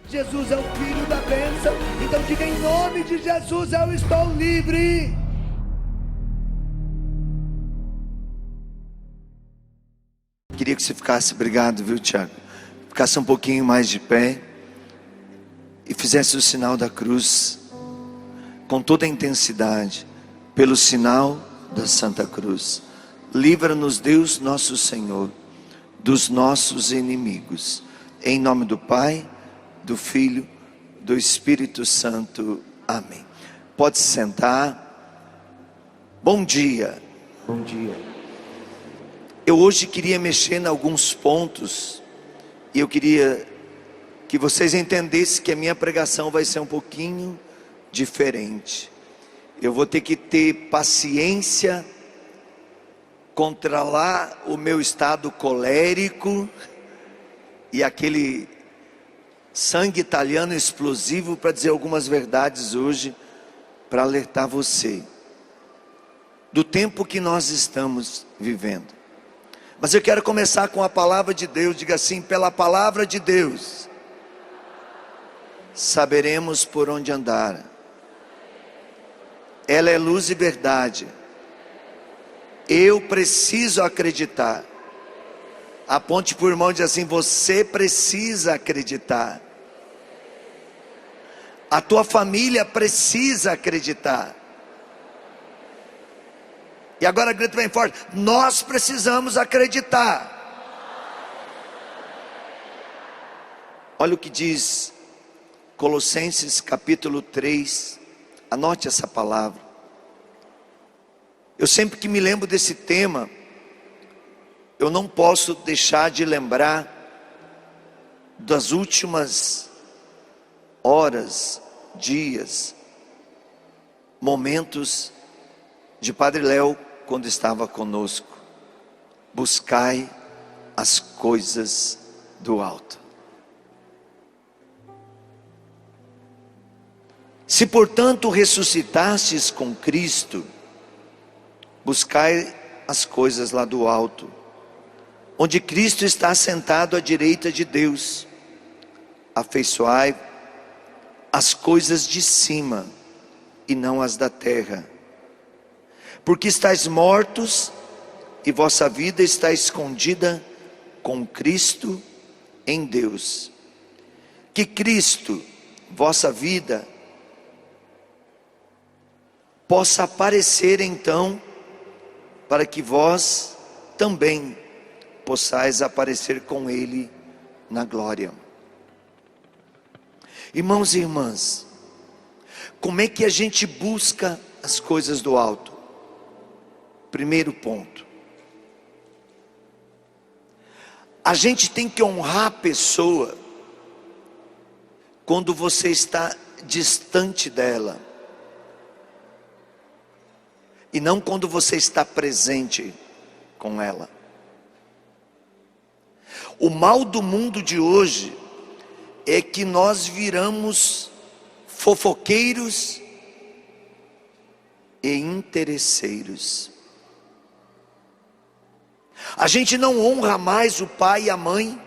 Jesus é o Filho da bênção. Então diga: em nome de Jesus eu estou livre. Queria que você ficasse, obrigado, viu, Tiago? Ficasse um pouquinho mais de pé e fizesse o sinal da cruz com toda a intensidade, pelo sinal da Santa Cruz. Livra-nos, Deus nosso Senhor, dos nossos inimigos. Em nome do Pai, do Filho, do Espírito Santo. Amém. Pode se sentar. Bom dia. Bom dia. Eu hoje queria mexer em alguns pontos, e eu queria que vocês entendessem que a minha pregação vai ser um pouquinho diferente. Eu vou ter que ter paciência, controlar o meu estado colérico e aquele sangue italiano explosivo para dizer algumas verdades hoje, para alertar você do tempo que nós estamos vivendo. Mas eu quero começar com a palavra de Deus. Diga assim: pela palavra de Deus saberemos por onde andar. Ela é luz e verdade. Eu preciso acreditar. Aponte para o irmão e diz assim: você precisa acreditar. A tua família precisa acreditar. E agora grita bem forte: nós precisamos acreditar. Olha o que diz Colossenses capítulo 3. Anote essa palavra. Eu sempre que me lembro desse tema, eu não posso deixar de lembrar das últimas horas, dias, momentos de Padre Léo quando estava conosco. Buscai as coisas do alto. Se portanto ressuscitastes com Cristo, buscai as coisas lá do alto, onde Cristo está sentado à direita de Deus. Afeiçoai as coisas de cima e não as da terra, porque estáis mortos e vossa vida está escondida com Cristo em Deus. Que Cristo, vossa vida, possa aparecer então, para que vós também possais aparecer com Ele na glória. Irmãos e irmãs, como é que a gente busca as coisas do alto? Primeiro ponto: a gente tem que honrar a pessoa quando você está distante dela, e não quando você está presente com ela. O mal do mundo de hoje é que nós viramos fofoqueiros e interesseiros. A gente não honra mais o pai e a mãe.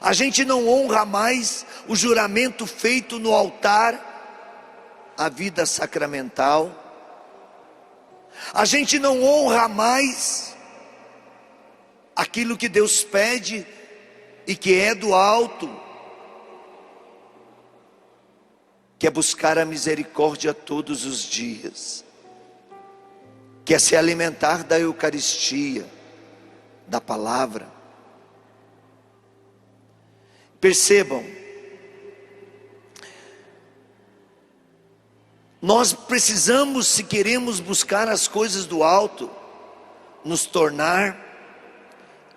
A gente não honra mais o juramento feito no altar, a vida sacramental. A gente não honra mais aquilo que Deus pede e que é do alto, que é buscar a misericórdia todos os dias, que é se alimentar da Eucaristia, da palavra. Percebam, nós precisamos, se queremos buscar as coisas do alto, nos tornar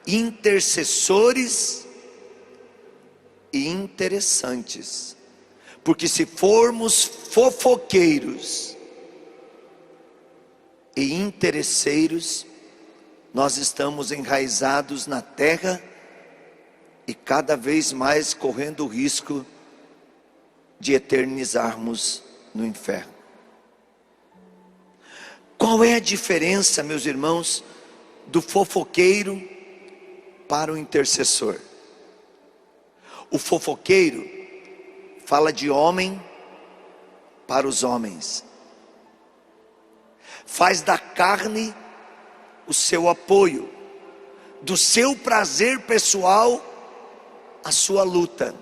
intercessores e interessantes. Porque se formos fofoqueiros e interesseiros, nós estamos enraizados na terra e cada vez mais correndo o risco de eternizarmos no inferno. Qual é a diferença, meus irmãos, do fofoqueiro para o intercessor? O fofoqueiro fala de homem para os homens, faz da carne o seu apoio, do seu prazer pessoal a sua luta.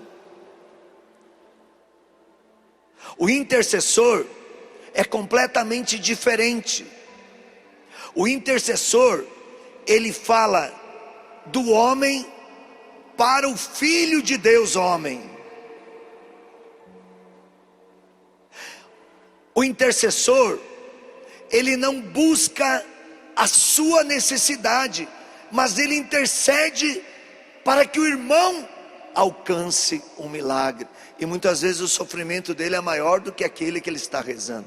O intercessor é completamente diferente. O intercessor, ele fala do homem para o Filho de Deus homem. O intercessor, ele não busca a sua necessidade, mas ele intercede para que o irmão alcance um milagre. E muitas vezes o sofrimento dele é maior do que aquele que ele está rezando.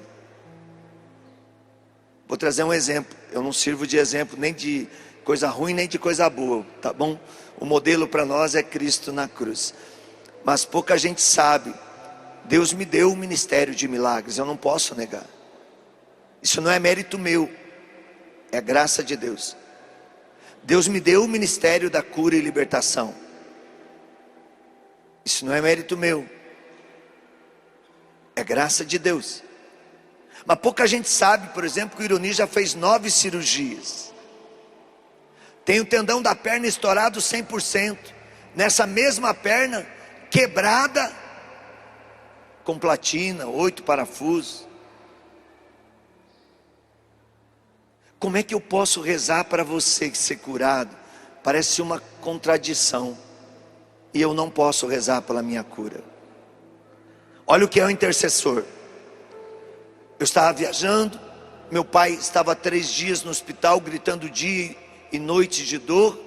Vou trazer um exemplo. Eu não sirvo de exemplo nem de coisa ruim nem de coisa boa, tá bom? O modelo para nós é Cristo na cruz. Mas pouca gente sabe. Deus me deu um ministério de milagres, eu não posso negar. Isso não é mérito meu, é graça de Deus. Deus me deu o ministério da cura e libertação. Isso não é mérito meu, é graça de Deus. Mas pouca gente sabe, por exemplo, que o Ironi já fez 9 cirurgias. Tem o tendão da perna estourado 100%. Nessa mesma perna, quebrada, com platina, 8 parafusos. Como é que eu posso rezar para você ser curado? Parece uma contradição. E eu não posso rezar pela minha cura. Olha o que é o intercessor. Eu estava viajando, meu pai estava 3 dias no hospital, gritando dia e noite de dor.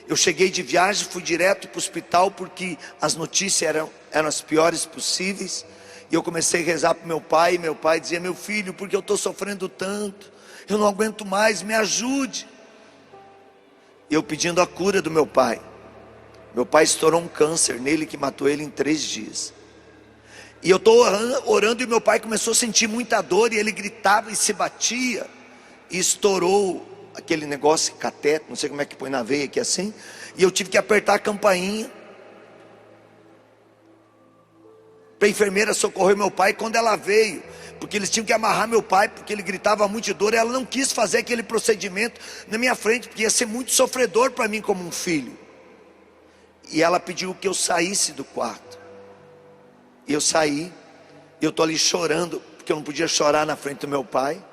Eu cheguei de viagem, fui direto para o hospital, porque as notícias eram as piores possíveis. E eu comecei a rezar para meu pai, e meu pai dizia: meu filho, porque eu estou sofrendo tanto, eu não aguento mais, me ajude. E eu pedindo a cura do meu pai. Meu pai estourou um câncer nele que matou ele em 3 dias. E eu estou orando e meu pai começou a sentir muita dor, e ele gritava e se batia, e estourou aquele negócio, cateto, não sei como é que põe na veia aqui assim, e eu tive que apertar a campainha para a enfermeira socorrer meu pai. Quando ela veio, porque eles tinham que amarrar meu pai, porque ele gritava muito de dor, ela não quis fazer aquele procedimento na minha frente, porque ia ser muito sofredor para mim como um filho. E ela pediu que eu saísse do quarto. E eu saí, e eu estou ali chorando, porque eu não podia chorar na frente do meu pai.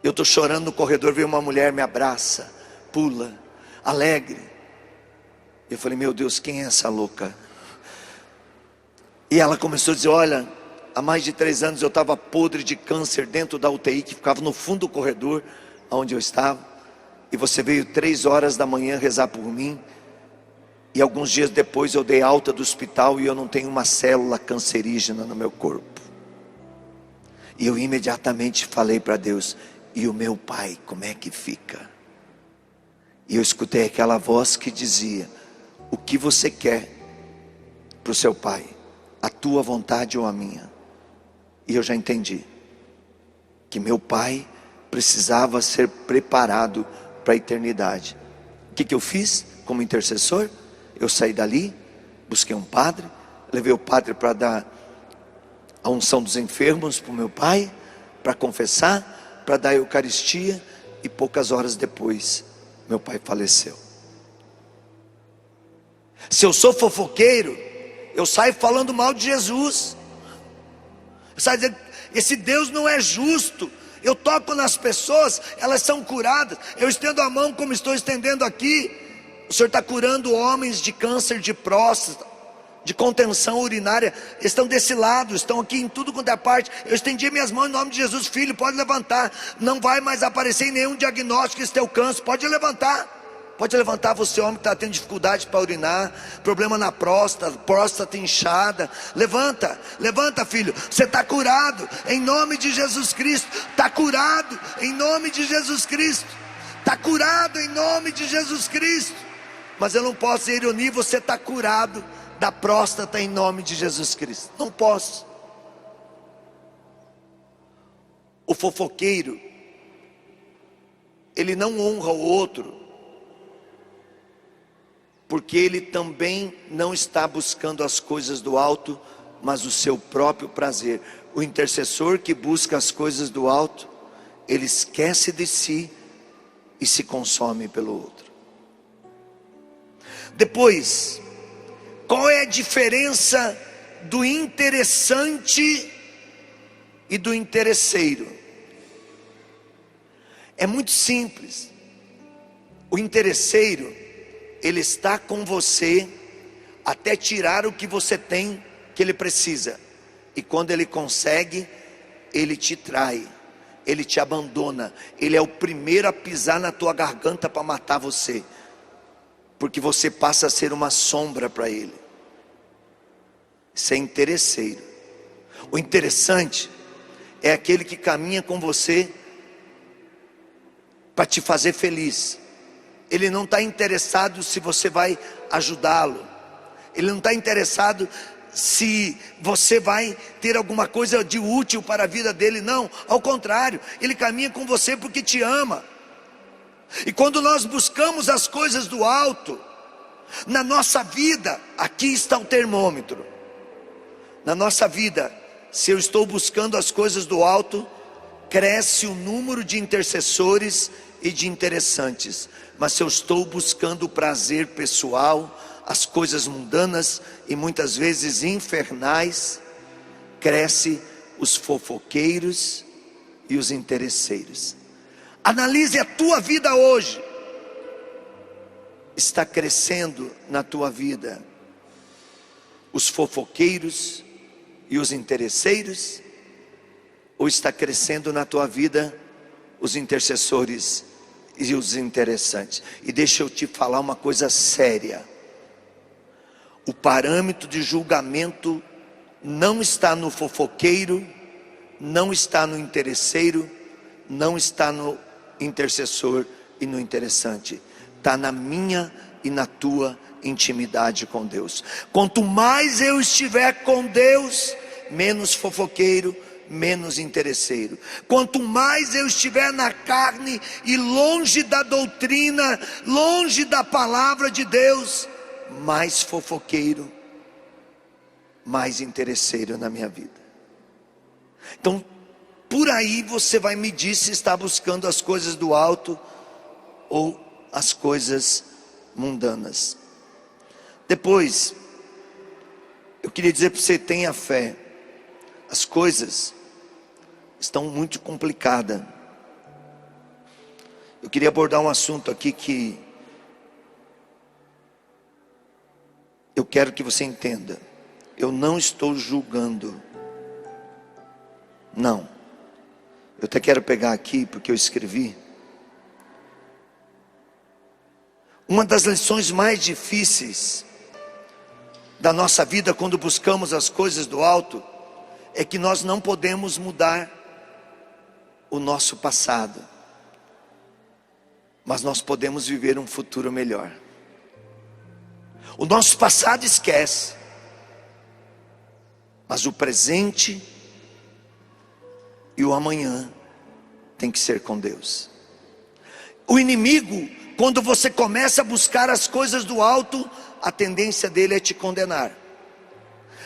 Eu estou chorando no corredor, veio uma mulher, me abraça, pula, alegre. Eu falei: meu Deus, quem é essa louca? E ela começou a dizer: olha, há mais de 3 anos eu estava podre de câncer dentro da UTI, que ficava no fundo do corredor, onde eu estava. E você veio 3 horas da manhã rezar por mim. E alguns dias depois eu dei alta do hospital, e eu não tenho uma célula cancerígena no meu corpo. E eu imediatamente falei para Deus: e o meu pai, como é que fica? E eu escutei aquela voz que dizia: o que você quer para o seu pai? A tua vontade ou a minha? E eu já entendi que meu pai precisava ser preparado para a eternidade. O que eu fiz como intercessor? Eu saí dali, busquei um padre, levei o padre para dar a unção dos enfermos para o meu pai, para confessar, para dar a Eucaristia, e poucas horas depois meu pai faleceu. Se eu sou fofoqueiro, eu saio falando mal de Jesus, eu saio dizendo: esse Deus não é justo. Eu toco nas pessoas, elas são curadas. Eu estendo a mão como estou estendendo aqui. O Senhor está curando homens de câncer de próstata, de contenção urinária. Estão desse lado, estão aqui em tudo quanto é parte. Eu estendi minhas mãos em nome de Jesus. Filho, pode levantar. Não vai mais aparecer em nenhum diagnóstico esse teu câncer. Pode levantar. Pode levantar, você homem que está tendo dificuldade para urinar, problema na próstata inchada. Levanta, levanta, filho. Você está curado em nome de Jesus Cristo. Está curado em nome de Jesus Cristo. Está curado em nome de Jesus Cristo. Mas eu não posso dizer: Ironi, você está curado da próstata em nome de Jesus Cristo. Não posso. O fofoqueiro, ele não honra o outro porque ele também não está buscando as coisas do alto, mas o seu próprio prazer. O intercessor que busca as coisas do alto, ele esquece de si e se consome pelo outro. Depois, qual é a diferença do interessante e do interesseiro? É muito simples. O interesseiro, ele está com você até tirar o que você tem que ele precisa. E quando ele consegue, ele te trai, ele te abandona. Ele é o primeiro a pisar na tua garganta para matar você, porque você passa a ser uma sombra para ele. Isso é interesseiro. O interessante é aquele que caminha com você para te fazer feliz. Ele não está interessado se você vai ajudá-lo. Ele não está interessado se você vai ter alguma coisa de útil para a vida dele. Não, ao contrário, ele caminha com você porque te ama. E quando nós buscamos as coisas do alto, na nossa vida, aqui está o termômetro. Na nossa vida, se eu estou buscando as coisas do alto, cresce o número de intercessores e de interessantes. Mas se eu estou buscando o prazer pessoal, as coisas mundanas e muitas vezes infernais, cresce os fofoqueiros e os interesseiros. Analise a tua vida hoje. Está crescendo na tua vida os fofoqueiros e os interesseiros? Ou está crescendo na tua vida os intercessores e os interessantes? E deixa eu te falar uma coisa séria. O parâmetro de julgamento não está no fofoqueiro, não está no interesseiro, não está no intercessor e no interessante. Está na minha e na tua intimidade com Deus. Quanto mais eu estiver com Deus, menos fofoqueiro, menos interesseiro. Quanto mais eu estiver na carne e longe da doutrina, longe da palavra de Deus, mais fofoqueiro, mais interesseiro na minha vida. Então, por aí você vai medir se está buscando as coisas do alto ou as coisas mundanas. Depois, eu queria dizer para você: tenha fé. As coisas estão muito complicadas. Eu queria abordar um assunto aqui que eu quero que você entenda. Eu não estou julgando. Não. Eu até quero pegar aqui porque eu escrevi. Uma das lições mais difíceis da nossa vida quando buscamos as coisas do alto é que nós não podemos mudar o nosso passado, mas nós podemos viver um futuro melhor. O nosso passado esquece, mas o presente e o amanhã tem que ser com Deus. O inimigo, quando você começa a buscar as coisas do alto, a tendência dele é te condenar.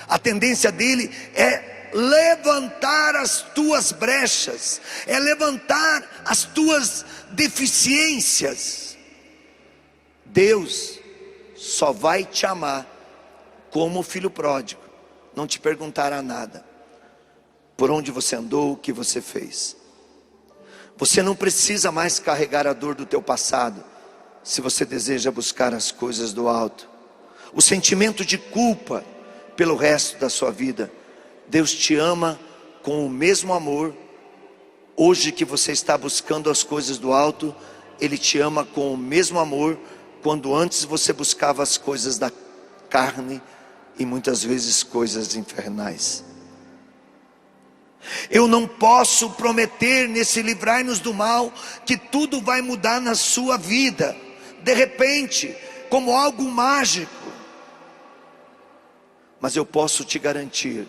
A tendência dele é levantar as tuas brechas, é levantar as tuas deficiências. Deus só vai te amar como o filho pródigo, não te perguntará nada, por onde você andou, o que você fez. Você não precisa mais carregar a dor do teu passado, se você deseja buscar as coisas do alto. O sentimento de culpa pelo resto da sua vida, Deus te ama com o mesmo amor. Hoje que você está buscando as coisas do alto, Ele te ama com o mesmo amor quando antes você buscava as coisas da carne e muitas vezes coisas infernais. Eu não posso prometer nesse livrai-nos do mal que tudo vai mudar na sua vida de repente, como algo mágico. Mas eu posso te garantir,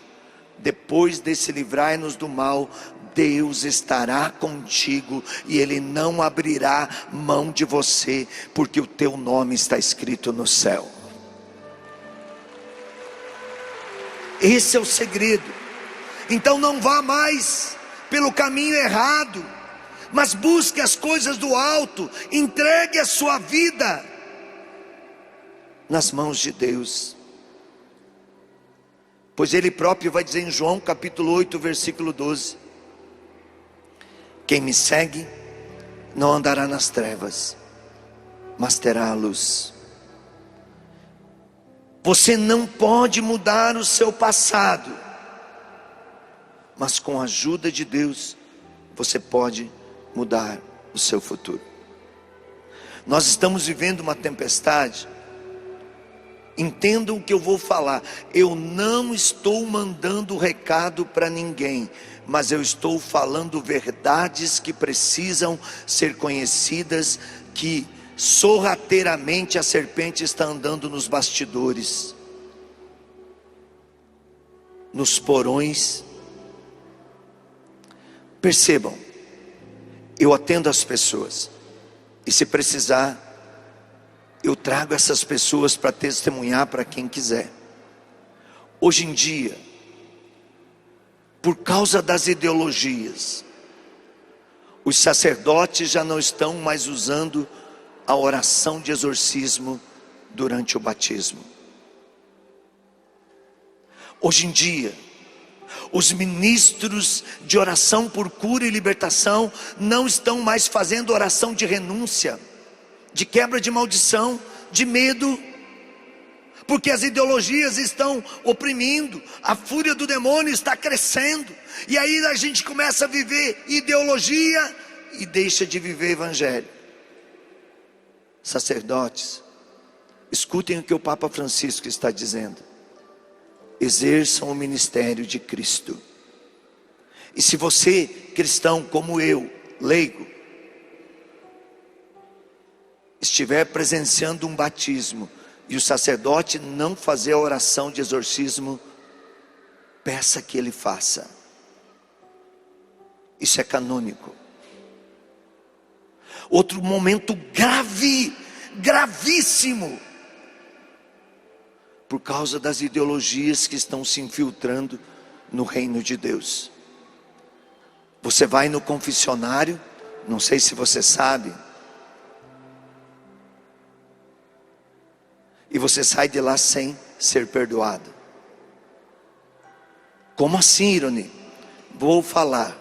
depois desse livrai-nos do mal, Deus estará contigo e Ele não abrirá mão de você, porque o teu nome está escrito no céu. Esse é o segredo. Então não vá mais pelo caminho errado, mas busque as coisas do alto, entregue a sua vida nas mãos de Deus. Pois Ele próprio vai dizer em João capítulo 8, versículo 12: quem me segue não andará nas trevas, mas terá a luz. Você não pode mudar o seu passado, mas com a ajuda de Deus, você pode mudar o seu futuro. Nós estamos vivendo uma tempestade. Entendam o que eu vou falar. Eu não estou mandando recado para ninguém, mas eu estou falando verdades que precisam ser conhecidas, que sorrateiramente a serpente está andando nos bastidores, nos porões. Percebam, eu atendo as pessoas, e se precisar, eu trago essas pessoas para testemunhar para quem quiser. Hoje em dia, por causa das ideologias, os sacerdotes já não estão mais usando a oração de exorcismo durante o batismo. Hoje em dia, os ministros de oração por cura e libertação não estão mais fazendo oração de renúncia, de quebra de maldição, de medo, porque as ideologias estão oprimindo, a fúria do demônio está crescendo, e aí a gente começa a viver ideologia e deixa de viver evangelho. Sacerdotes, escutem o que o Papa Francisco está dizendo: exerçam o ministério de Cristo. E se você, cristão como eu, leigo, estiver presenciando um batismo e o sacerdote não fazer a oração de exorcismo, peça que ele faça. Isso é canônico. Outro momento grave, gravíssimo, por causa das ideologias que estão se infiltrando no reino de Deus. Você vai no confessionário, não sei se você sabe, e você sai de lá sem ser perdoado. Como assim, Irone? Vou falar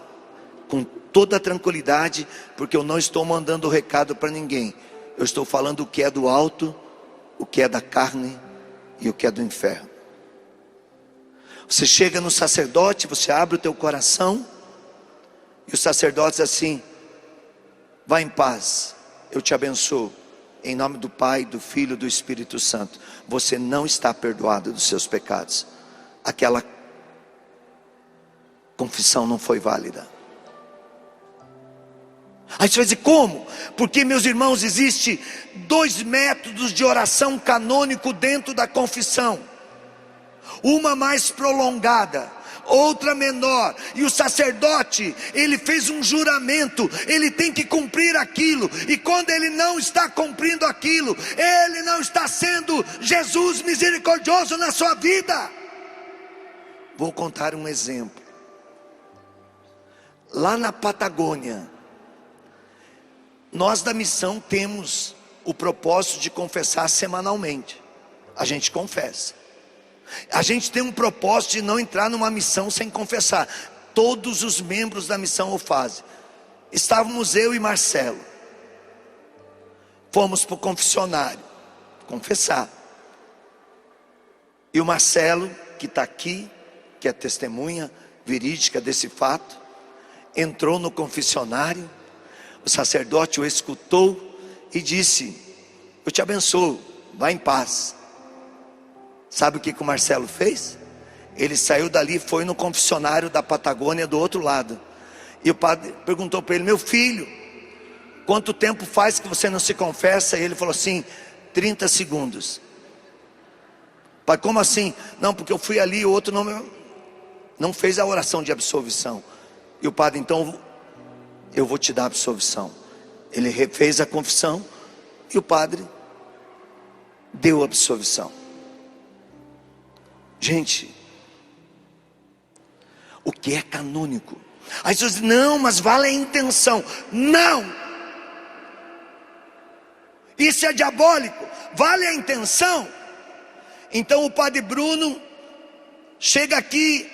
com toda a tranquilidade, porque eu não estou mandando recado para ninguém. Eu estou falando o que é do alto, o que é da carne e o que é do inferno. Você chega no sacerdote, você abre o teu coração, e o sacerdote diz assim: vá em paz, eu te abençoo, em nome do Pai, do Filho e do Espírito Santo. Você não está perdoado dos seus pecados. Aquela confissão não foi válida. Aí você vai dizer, como? Porque, meus irmãos, existe 2 métodos de oração canônico dentro da confissão. Uma mais prolongada, outra menor. E o sacerdote, ele fez um juramento, ele tem que cumprir aquilo. E quando ele não está cumprindo aquilo, ele não está sendo Jesus misericordioso na sua vida. Vou contar um exemplo. Lá na Patagônia, nós da missão temos o propósito de confessar semanalmente. A gente confessa. A gente tem um propósito de não entrar numa missão sem confessar. Todos os membros da missão o fazem. Estávamos eu e Marcelo. Fomos para o confessionário confessar. E o Marcelo, que está aqui, que é testemunha verídica desse fato, entrou no confessionário. O sacerdote o escutou e disse: eu te abençoo, vá em paz. Sabe o que o Marcelo fez? Ele saiu dali e foi no confessionário da Patagônia do outro lado. E o padre perguntou para ele: meu filho, quanto tempo faz que você não se confessa? E ele falou assim: 30 segundos. Pai, como assim? Não, porque eu fui ali e o outro não fez a oração de absolvição. E o padre, então, eu vou te dar a absolvição. Ele refez a confissão e o padre deu a absolvição. Gente, o que é canônico? Aí você diz, não, mas vale a intenção. Não! Isso é diabólico. Vale a intenção? Então o padre Bruno chega aqui,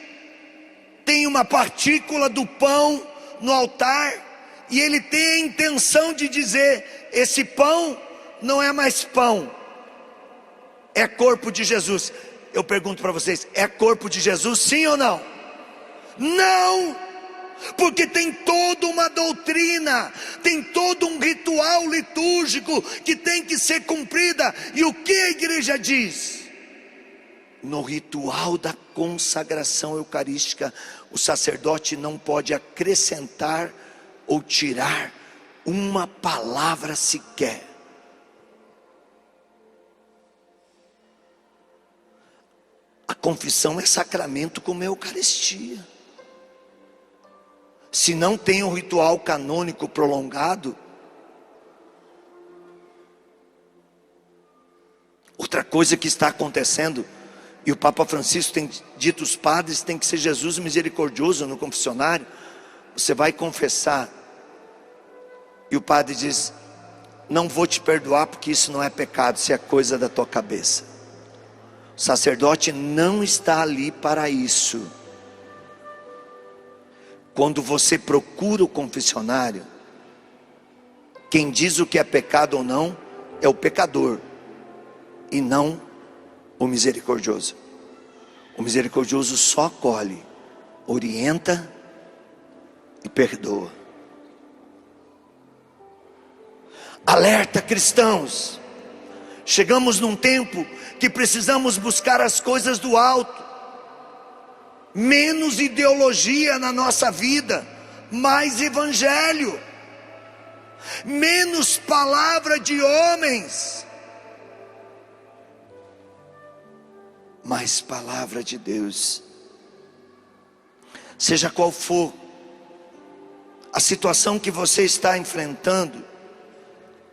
tem uma partícula do pão no altar, e ele tem a intenção de dizer: esse pão não é mais pão, é corpo de Jesus. Eu pergunto para vocês, é corpo de Jesus, sim ou não? Não! Porque tem toda uma doutrina, tem todo um ritual litúrgico que tem que ser cumprida. E o que a igreja diz? No ritual da consagração eucarística, o sacerdote não pode acrescentar ou tirar uma palavra sequer. A confissão é sacramento como a Eucaristia. Se não tem um ritual canônico prolongado, outra coisa que está acontecendo, e o Papa Francisco tem dito, os padres têm que ser Jesus misericordioso no confessionário. Você vai confessar e o padre diz: não vou te perdoar porque isso não é pecado, isso é coisa da tua cabeça. O sacerdote não está ali para isso. Quando você procura o confessionário, quem diz o que é pecado ou não é o pecador, e não o misericordioso. O misericordioso só acolhe, orienta e perdoa. Alerta, cristãos! Chegamos num tempo que precisamos buscar as coisas do alto. Menos ideologia na nossa vida, mais evangelho. Menos palavra de homens, mais palavra de Deus. Seja qual for a situação que você está enfrentando,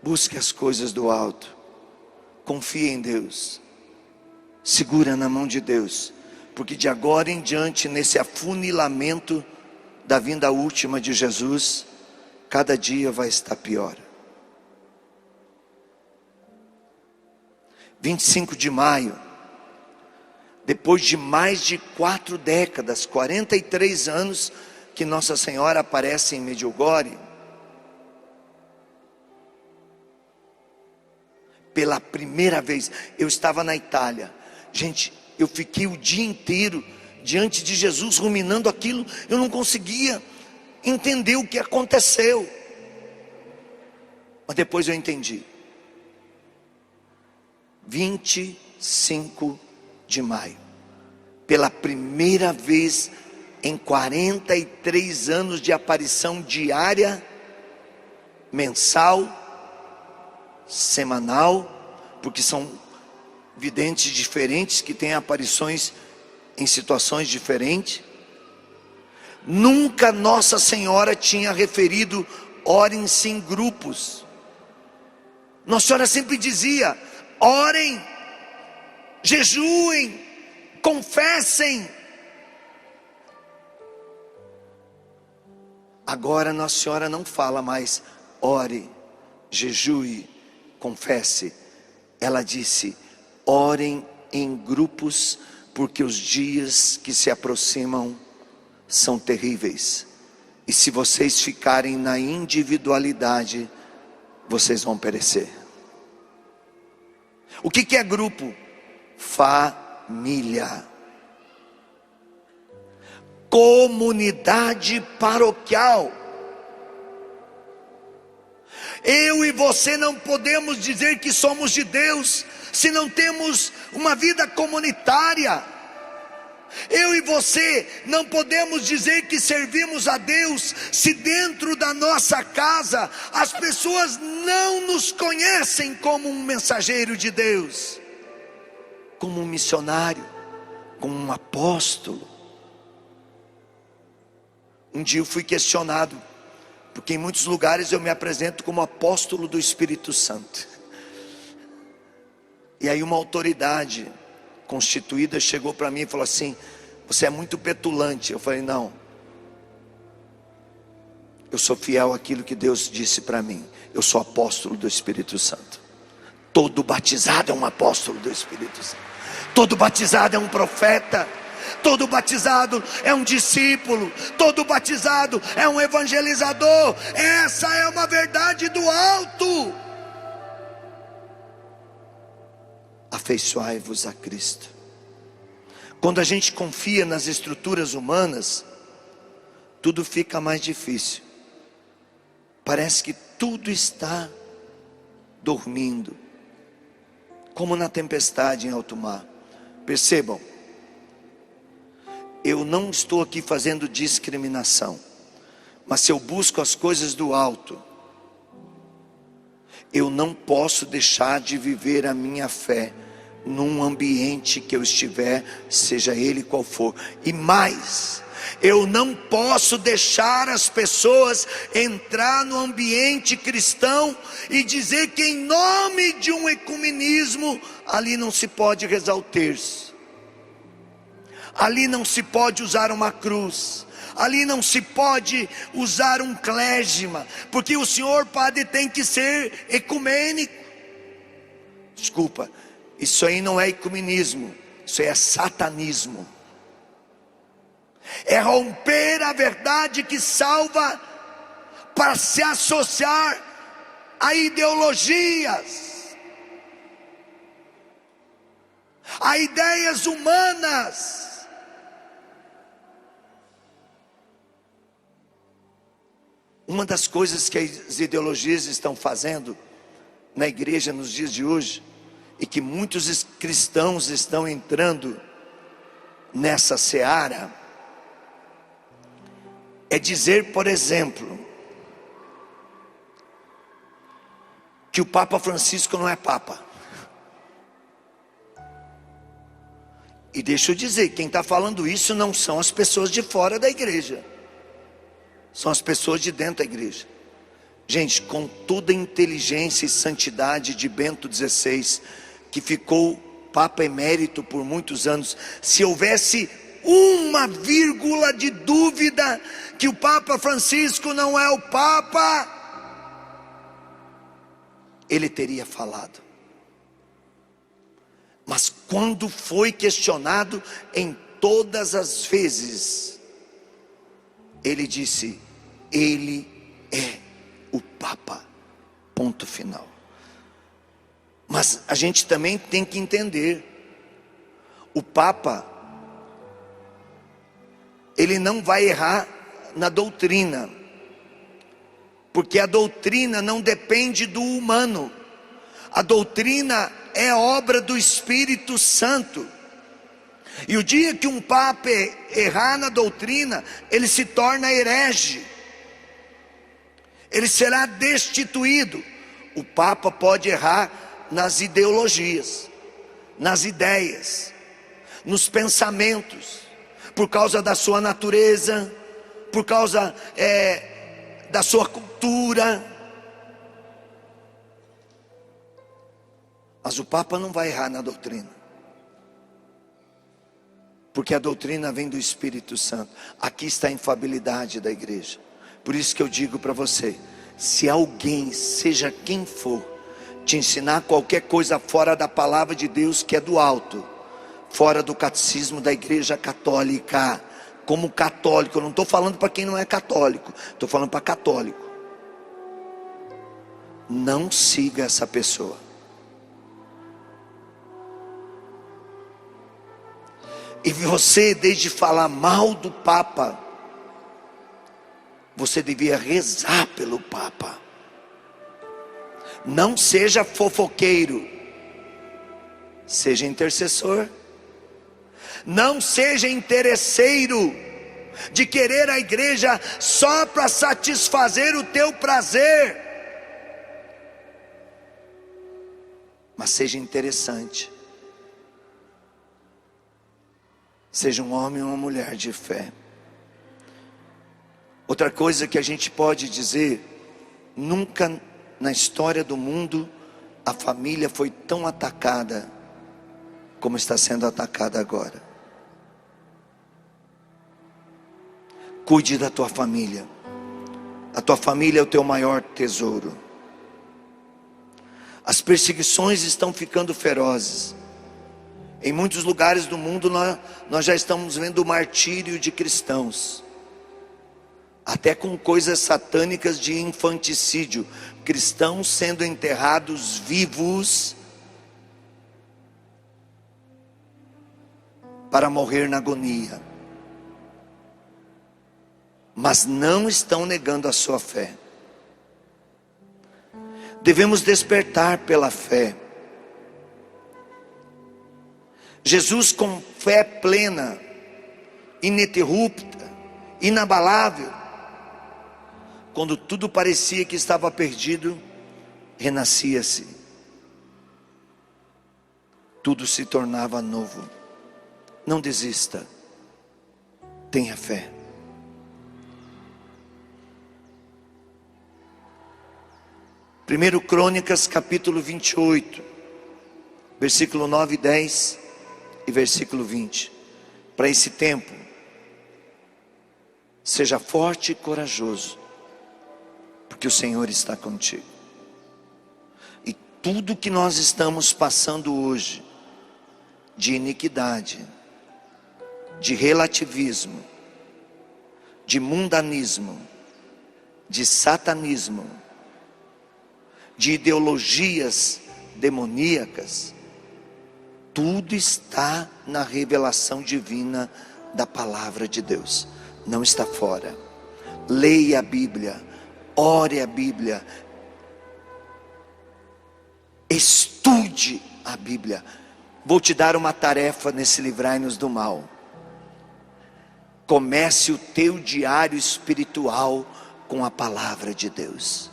busque as coisas do alto. Confie em Deus. Segura na mão de Deus. Porque de agora em diante, nesse afunilamento da vinda última de Jesus, cada dia vai estar pior. 25 de maio, depois de mais de 4 décadas, 43 anos, que Nossa Senhora aparece em Medjugorje, pela primeira vez. Eu estava na Itália, gente, eu fiquei o dia inteiro diante de Jesus ruminando aquilo. Eu não conseguia entender o que aconteceu, mas depois eu entendi. 25 de maio, pela primeira vez em 43 anos de aparição diária, mensal, semanal, porque são videntes diferentes que têm aparições em situações diferentes. Nunca Nossa Senhora tinha referido: orem-se em grupos. Nossa Senhora sempre dizia: orem, jejuem, confessem. Agora Nossa Senhora não fala mais: ore, jejue, confesse. Ela disse: orem em grupos, porque os dias que se aproximam são terríveis. E se vocês ficarem na individualidade, vocês vão perecer. O que é grupo? Família. Comunidade paroquial. Eu e você não podemos dizer que somos de Deus se não temos uma vida comunitária. Eu e você não podemos dizer que servimos a Deus se dentro da nossa casa as pessoas não nos conhecem como um mensageiro de Deus, como um missionário, como um apóstolo. Um dia eu fui questionado, porque em muitos lugares eu me apresento como apóstolo do Espírito Santo. E aí uma autoridade constituída chegou para mim e falou assim: você é muito petulante. Eu falei: não, eu sou fiel àquilo que Deus disse para mim. Eu sou apóstolo do Espírito Santo. Todo batizado é um apóstolo do Espírito Santo. Todo batizado é um profeta. Todo batizado é um discípulo. Todo batizado é um evangelizador. Essa é uma verdade do alto. Afeiçoai-vos a Cristo. Quando a gente confia nas estruturas humanas, tudo fica mais difícil. Parece que tudo está dormindo, como na tempestade em alto mar. Percebam, eu não estou aqui fazendo discriminação, mas se eu busco as coisas do alto, eu não posso deixar de viver a minha fé num ambiente que eu estiver, seja ele qual for. E mais, eu não posso deixar as pessoas entrar no ambiente cristão e dizer que em nome de um ecumenismo, ali não se pode rezar o terço, ali não se pode usar uma cruz, ali não se pode usar um clésima, porque o senhor padre tem que ser ecumênico. Desculpa, isso aí não é ecumenismo, isso aí é satanismo. É romper a verdade que salva para se associar a ideologias, a ideias humanas. Uma das coisas que as ideologias estão fazendo na igreja nos dias de hoje, e que muitos cristãos estão entrando nessa seara, é dizer, por exemplo, que o Papa Francisco não é Papa. E deixa eu dizer, quem está falando isso não são as pessoas de fora da igreja, são as pessoas de dentro da igreja. Gente, com toda a inteligência e santidade de Bento XVI, que ficou Papa emérito por muitos anos, se houvesse uma vírgula de dúvida que o Papa Francisco não é o Papa, ele teria falado. Mas quando foi questionado em todas as vezes, ele disse: ele é o Papa, ponto final. Mas a gente também tem que entender, o Papa, ele não vai errar na doutrina, porque a doutrina não depende do humano, a doutrina é obra do Espírito Santo. E o dia que um Papa errar na doutrina, ele se torna herege, ele será destituído. O Papa pode errar nas ideologias, nas ideias, nos pensamentos, por causa da sua natureza, por causa da sua cultura. Mas o Papa não vai errar na doutrina, porque a doutrina vem do Espírito Santo. Aqui está a infalibilidade da igreja. Por isso que eu digo para você, se alguém, seja quem for, te ensinar qualquer coisa fora da palavra de Deus, que é do alto, fora do catecismo da igreja católica, como católico, eu não estou falando para quem não é católico, estou falando para católico, não siga essa pessoa. E você, desde falar mal do Papa, você devia rezar pelo Papa. Não seja fofoqueiro, seja intercessor. Não seja interesseiro de querer a igreja só para satisfazer o teu prazer, mas seja interessante. Seja um homem ou uma mulher de fé. Outra coisa que a gente pode dizer: nunca na história do mundo a família foi tão atacada como está sendo atacada agora. Cuide da tua família. A tua família é o teu maior tesouro. As perseguições estão ficando ferozes. Em muitos lugares do mundo nós já estamos vendo o martírio de cristãos, até com coisas satânicas de infanticídio, cristãos sendo enterrados vivos para morrer na agonia, mas não estão negando a sua fé. Devemos despertar pela fé. Jesus, com fé plena, ininterrupta, inabalável, quando tudo parecia que estava perdido, renascia-se. Tudo se tornava novo. Não desista. Tenha fé. Primeiro Crônicas, capítulo 28, versículo 9 e 10 e versículo 20. Para esse tempo, seja forte e corajoso, porque o Senhor está contigo. E tudo que nós estamos passando hoje, de iniquidade, de relativismo, de mundanismo, de satanismo, de ideologias demoníacas, tudo está na revelação divina da palavra de Deus. Não está fora. Leia a Bíblia, ore a Bíblia, estude a Bíblia. Vou te dar uma tarefa nesse Livrai-nos do Mal. Comece o teu diário espiritual com a palavra de Deus.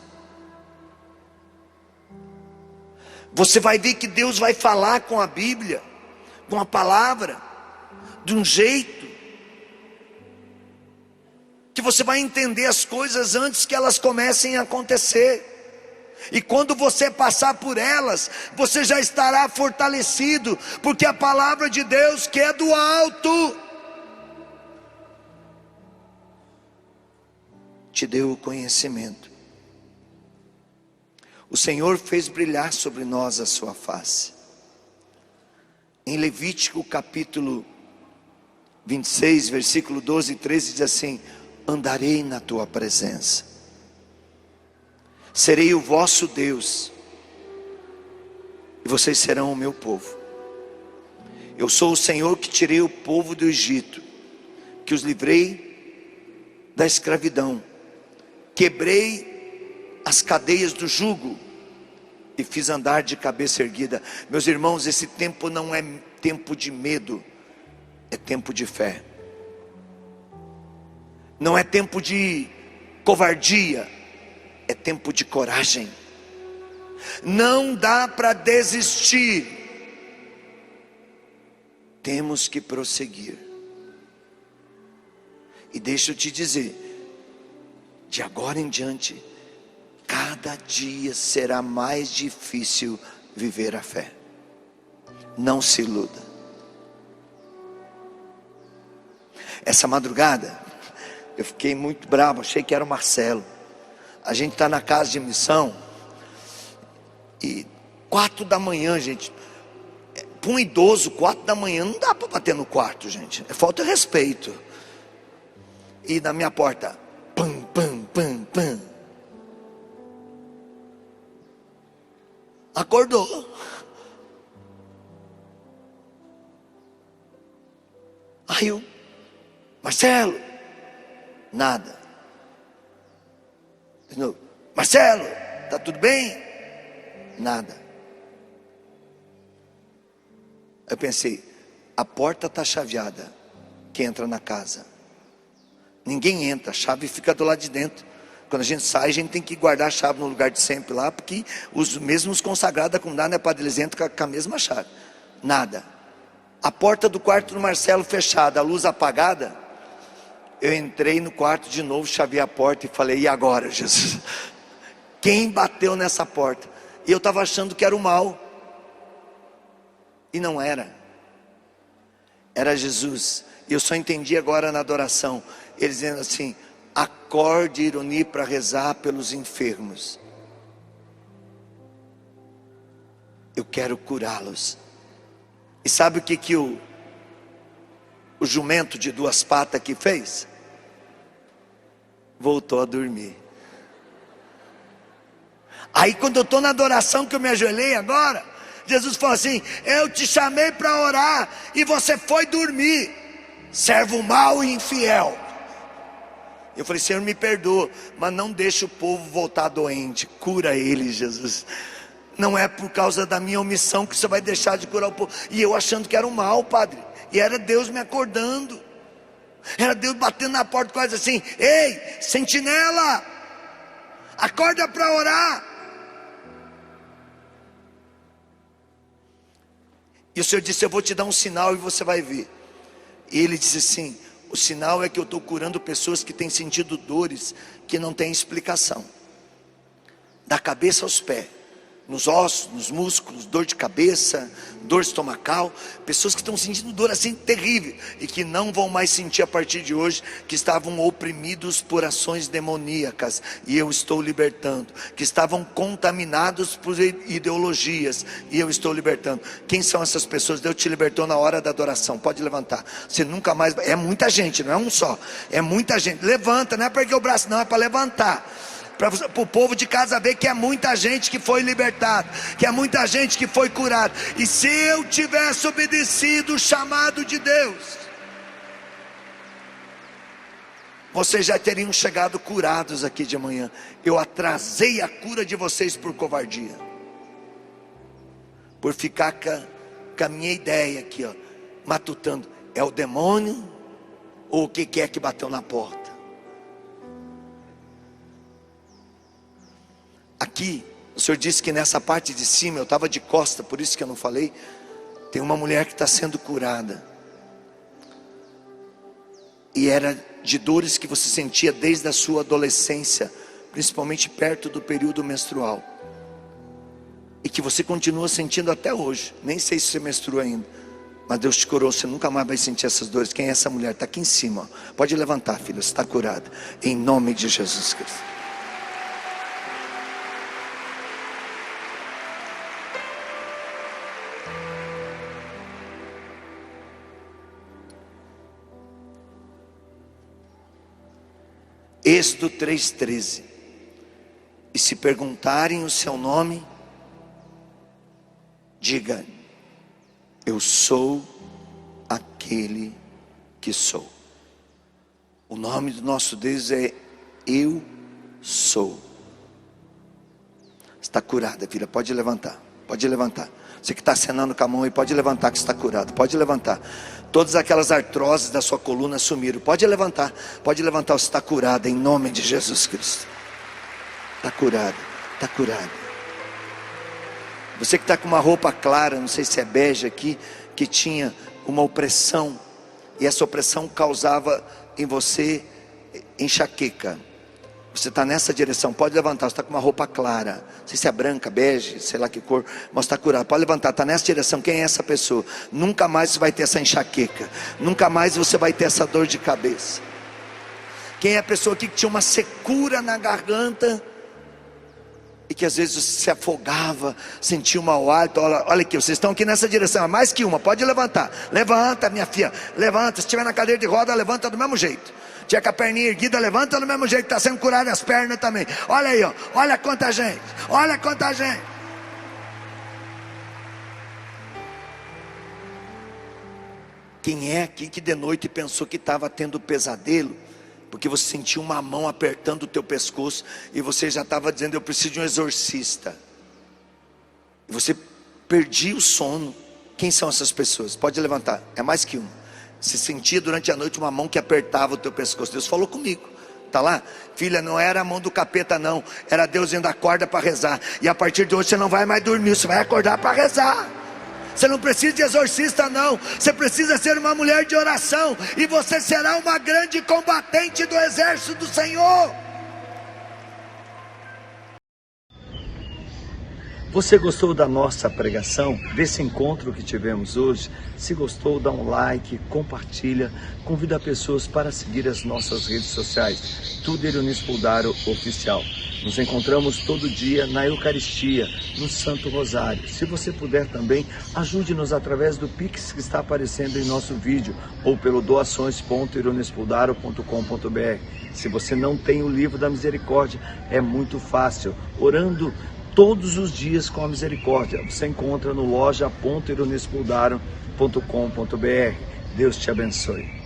Você vai ver que Deus vai falar com a Bíblia, com a palavra, de um jeito que você vai entender as coisas antes que elas comecem a acontecer. E quando você passar por elas, você já estará fortalecido, porque a palavra de Deus, que é do alto, te deu o conhecimento. O Senhor fez brilhar sobre nós a sua face. Em Levítico capítulo 26, versículo 12 e 13 diz assim: andarei na tua presença, serei o vosso Deus, e vocês serão o meu povo. Eu sou o Senhor que tirei o povo do Egito, que os livrei da escravidão, quebrei as cadeias do jugo e fiz andar de cabeça erguida. Meus irmãos, esse tempo não é tempo de medo, é tempo de fé. Não é tempo de covardia, é tempo de coragem. Não dá para desistir, temos que prosseguir. E deixa eu te dizer, de agora em diante, cada dia será mais difícil viver a fé. Não se iluda. Essa madrugada eu fiquei muito bravo, achei que era o Marcelo. A gente está na casa de missão e 4 da manhã, gente, para um idoso, 4 da manhã não dá para bater no quarto, gente, é falta de respeito. E na minha porta, pam, pam, pam, pam. Acordou. Aí eu, Marcelo, nada. De novo, Marcelo, tá tudo bem? Nada. Eu pensei, a porta está chaveada, quem entra na casa? Ninguém entra, a chave fica do lado de dentro. Quando a gente sai, a gente tem que guardar a chave no lugar de sempre lá, porque os mesmos consagrados da comunidade, né, padre, eles entram com a mesma chave. Nada. A porta do quarto do Marcelo fechada, a luz apagada. eu entrei no quarto de novo, chavei a porta e falei: e agora, Jesus? Quem bateu nessa porta? E eu estava achando que era o mal, e não era, era Jesus. E eu só entendi agora na adoração, ele dizendo assim: acorde e unir para rezar pelos enfermos. Eu quero curá-los. E sabe o que o jumento de duas patas que fez? Voltou a dormir. Aí quando eu estou na adoração, que eu me ajoelhei agora, Jesus falou assim: eu te chamei para orar e você foi dormir, servo mau e infiel. Eu falei: Senhor, me perdoa, mas não deixa o povo voltar doente, cura eles, Jesus. Não é por causa da minha omissão que você vai deixar de curar o povo. E eu achando que era o mal, Padre, e era Deus me acordando, era Deus batendo na porta, quase assim: ei, sentinela, acorda para orar. E o Senhor disse: eu vou te dar um sinal e você vai ver. E ele disse assim: o sinal é que eu estou curando pessoas que têm sentido dores que não têm explicação, da cabeça aos pés, nos ossos, nos músculos, dor de cabeça, dor estomacal, pessoas que estão sentindo dor assim terrível, e que não vão mais sentir a partir de hoje, que estavam oprimidos por ações demoníacas, e eu estou libertando, que estavam contaminados por ideologias, e eu estou libertando. Quem são essas pessoas? Deus te libertou na hora da adoração, pode levantar, você nunca mais, é muita gente, não é um só, é muita gente, levanta, não é para erguer o braço não, é para levantar, para o povo de casa ver que é muita gente que foi libertada, que é muita gente que foi curada. E se eu tivesse obedecido o chamado de Deus, vocês já teriam chegado curados aqui de manhã. Eu atrasei a cura de vocês por covardia, por ficar com a minha ideia aqui, ó, matutando: é o demônio ou o que é que bateu na porta? Aqui, o Senhor disse que nessa parte de cima, eu estava de costa, por isso que eu não falei, tem uma mulher que está sendo curada. E era de dores que você sentia desde a sua adolescência, principalmente perto do período menstrual. E que você continua sentindo até hoje. Nem sei se você menstrua ainda, mas Deus te curou, você nunca mais vai sentir essas dores. Quem é essa mulher? Está aqui em cima, ó. Pode levantar, filha, você está curada, em nome de Jesus Cristo. Êxodo 3,13: e se perguntarem o seu nome, diga: eu sou aquele que sou. O nome do nosso Deus é Eu Sou. Está curada, filha, pode levantar, pode levantar. Você que está acenando com a mão aí, pode levantar que está curado, pode levantar. Todas aquelas artroses da sua coluna sumiram, pode levantar, você está curada em nome de Jesus Cristo. Está curada, está curada. Você que está com uma roupa clara, não sei se é bege aqui, que tinha uma opressão, e essa opressão causava em você enxaqueca. Você está nessa direção, pode levantar, você está com uma roupa clara, não sei se é branca, bege, sei lá que cor, mas está curado, pode levantar, está nessa direção. Quem é essa pessoa? Nunca mais você vai ter essa enxaqueca, nunca mais você vai ter essa dor de cabeça. Quem é a pessoa aqui que tinha uma secura na garganta, e que às vezes você se afogava, sentia um mau hálito? Olha aqui, vocês estão aqui nessa direção, mais que uma, pode levantar, levanta minha filha, levanta, se estiver na cadeira de roda, levanta do mesmo jeito. Tinha com a perninha erguida, levanta do mesmo jeito, está sendo curado as pernas também. Olha aí, ó, olha quanta gente, olha quanta gente. Quem é aqui que de noite pensou que estava tendo pesadelo, porque você sentiu uma mão apertando o teu pescoço, e você já estava dizendo: eu preciso de um exorcista, e você perdia o sono? Quem são essas pessoas? Pode levantar, é mais que uma. Se sentia durante a noite uma mão que apertava o teu pescoço. Deus falou comigo, está lá? Filha, não era a mão do capeta não, era Deus dizendo: acorda para rezar. E a partir de hoje você não vai mais dormir, você vai acordar para rezar. Você não precisa de exorcista não, você precisa ser uma mulher de oração, e você será uma grande combatente do exército do Senhor. Você gostou da nossa pregação, desse encontro que tivemos hoje? Se gostou, dá um like, compartilha, convida pessoas para seguir as nossas redes sociais, tudo Irones Puldaro Oficial. Nos encontramos todo dia na Eucaristia, no Santo Rosário. Se você puder também, ajude-nos através do Pix que está aparecendo em nosso vídeo, ou pelo doações.ironespuldaro.com.br. Se você não tem o livro da misericórdia, é muito fácil, orando todos os dias com a misericórdia. Você encontra no loja.ironespuldaro.com.br. Deus te abençoe.